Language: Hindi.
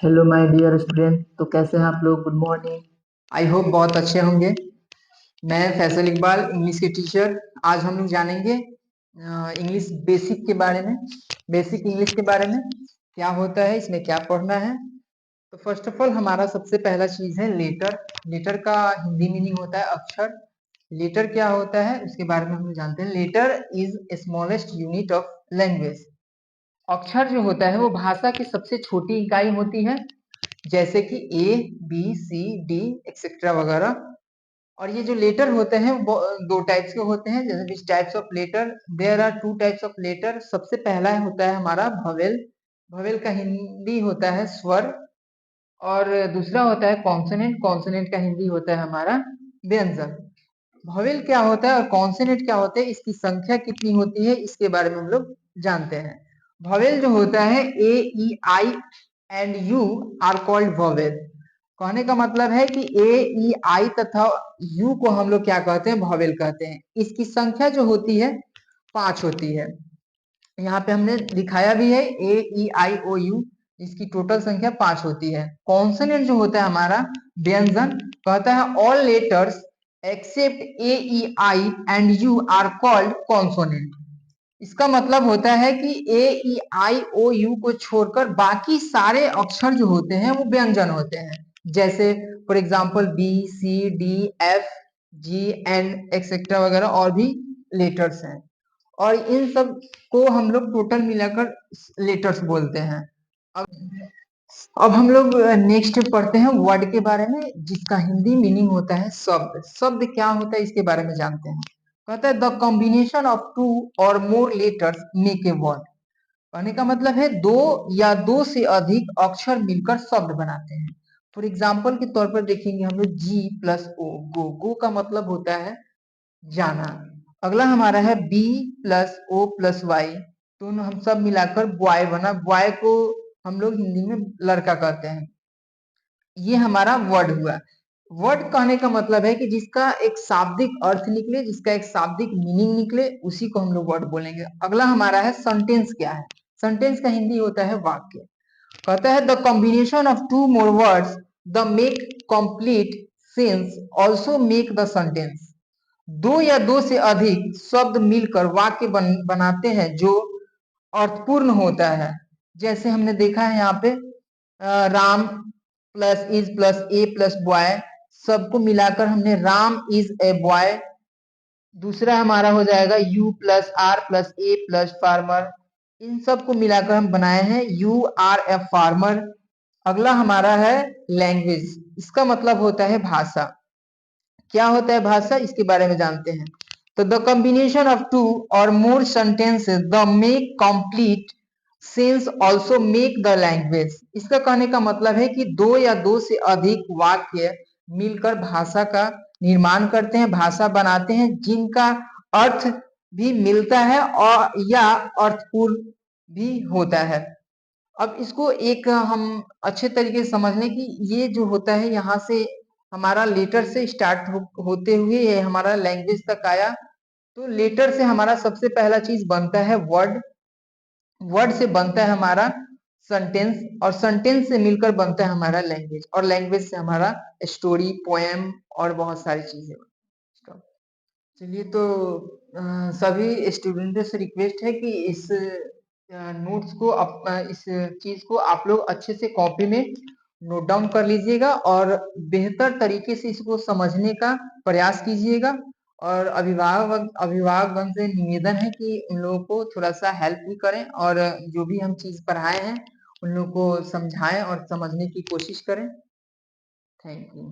Hello my dear student. तो कैसे हैं आप लोग? Good morning. आई होप बहुत अच्छे होंगे। मैं फैसल इकबाल, इंग्लिश के टीचर। आज हम लोग जानेंगे इंग्लिश बेसिक के बारे में। बेसिक इंग्लिश के बारे में क्या होता है, इसमें क्या पढ़ना है। तो फर्स्ट ऑफ ऑल हमारा सबसे पहला चीज है लेटर। लेटर का हिंदी मीनिंग होता है अक्षर। लेटर क्या होता है उसके बारे में हम लोग जानते हैं। Letter is smallest unit of language. अक्षर जो होता है वो भाषा की सबसे छोटी इकाई होती है, जैसे कि A B C D etcetera वगैरह। और ये जो लेटर होते हैं वो दो टाइप्स के होते हैं। जैसे which types of letter, there are two types of letter. सबसे पहला होता है हमारा भवेल। भवेल का हिंदी होता है स्वर। और दूसरा होता है कॉन्सोनेंट। कॉन्सोनेंट का हिंदी होता है हमारा व्यंजन। भवेल क्या होता है और कॉन्सोनेंट क्या होते हैं, इसकी संख्या कितनी होती है, इसके बारे में हम लोग जानते हैं। भवेल जो होता है A E I and U are called vowel. कहने का मतलब है कि ए ई आई तथा यू को हम लोग क्या कहते हैं, वोवेल कहते हैं। इसकी संख्या जो होती है 5 होती है। यहाँ पे हमने दिखाया भी है A E I O you, इसकी टोटल संख्या 5 होती है। कॉन्सोनेंट जो होता है हमारा व्यंजन, कहता है all letters except A E I and U are called consonant. इसका मतलब होता है कि ए ई आई ओ यू को छोड़कर बाकी सारे अक्षर जो होते हैं वो व्यंजन होते हैं। जैसे for example B C D F G N etcetera वगैरह और भी लेटर्स हैं। और इन सब को हम लोग टोटल मिलाकर लेटर्स बोलते हैं। अब अब हम लोग नेक्स्ट पढ़ते हैं वर्ड के बारे में, जिसका हिंदी मीनिंग होता है शब्द। शब्द क्या होता है इसके बारे में जानते हैं। कहता है द कॉम्बिनेशन ऑफ टू और मोर लेटर्स मेक ए वर्ड। कहने का मतलब है दो या दो से अधिक अक्षर मिलकर शब्द बनाते हैं। फॉर एग्जाम्पल के तौर पर देखेंगे हम लोग जी प्लस ओ, गो। गो का मतलब होता है जाना। अगला हमारा है B plus O plus Y, दोनों हम सब मिलाकर बॉय बना। बॉय को हम लोग हिंदी में लड़का कहते हैं। ये हमारा वर्ड हुआ। वर्ड कहने का मतलब है कि जिसका एक शाब्दिक अर्थ निकले, जिसका एक शाब्दिक मीनिंग निकले, उसी को हम लोग वर्ड बोलेंगे। अगला हमारा है सेंटेंस। क्या है सेंटेंस का हिंदी होता है वाक्य। कहता है the combination of two more words the make complete sense also make the sentence. दो या दो से अधिक शब्द मिलकर वाक्य बनाते हैं जो अर्थपूर्ण होता है। जैसे हमने देखा है यहाँ पे Ram plus is plus A plus boy, सबको मिलाकर हमने राम इज ए बॉय। दूसरा हमारा हो जाएगा U plus R plus A plus farmer. इन सबको मिलाकर हम बनाए हैं यू आर ए फार्मर। अगला हमारा है लैंग्वेज। इसका मतलब होता है भाषा। क्या होता है भाषा, इसके बारे में जानते हैं। तो द कॉम्बिनेशन ऑफ टू और more sentences the make complete sense also make the language. इसका कहने का मतलब है कि दो या दो से अधिक वाक्य मिलकर भाषा का निर्माण करते हैं, भाषा बनाते हैं, जिनका अर्थ भी मिलता है और या अर्थपूर्ण भी होता है। अब इसको एक हम अच्छे तरीके से समझ लें कि ये जो होता है यहाँ से हमारा लेटर से स्टार्ट होते हुए ये हमारा लैंग्वेज तक आया। तो लेटर से हमारा सबसे पहला चीज बनता है वर्ड। वर्ड से बनता है हमारा सेंटेंस और सेंटेंस से मिलकर बनता है हमारा लैंग्वेज और लैंग्वेज से हमारा स्टोरी, पोएम और बहुत सारी चीजें। चलिए तो सभी स्टूडेंट्स से रिक्वेस्ट है कि इस नोट्स को इस चीज को आप लोग अच्छे से कॉपी में नोट डाउन कर लीजिएगा और बेहतर तरीके से इसको समझने का प्रयास कीजिएगा। और अभिभावकगण से निवेदन है कि उन लोगों को थोड़ा सा हेल्प भी करें और जो भी हम चीज पढ़ाए हैं उन लोगों को समझाएं और समझने की कोशिश करें। Thank you.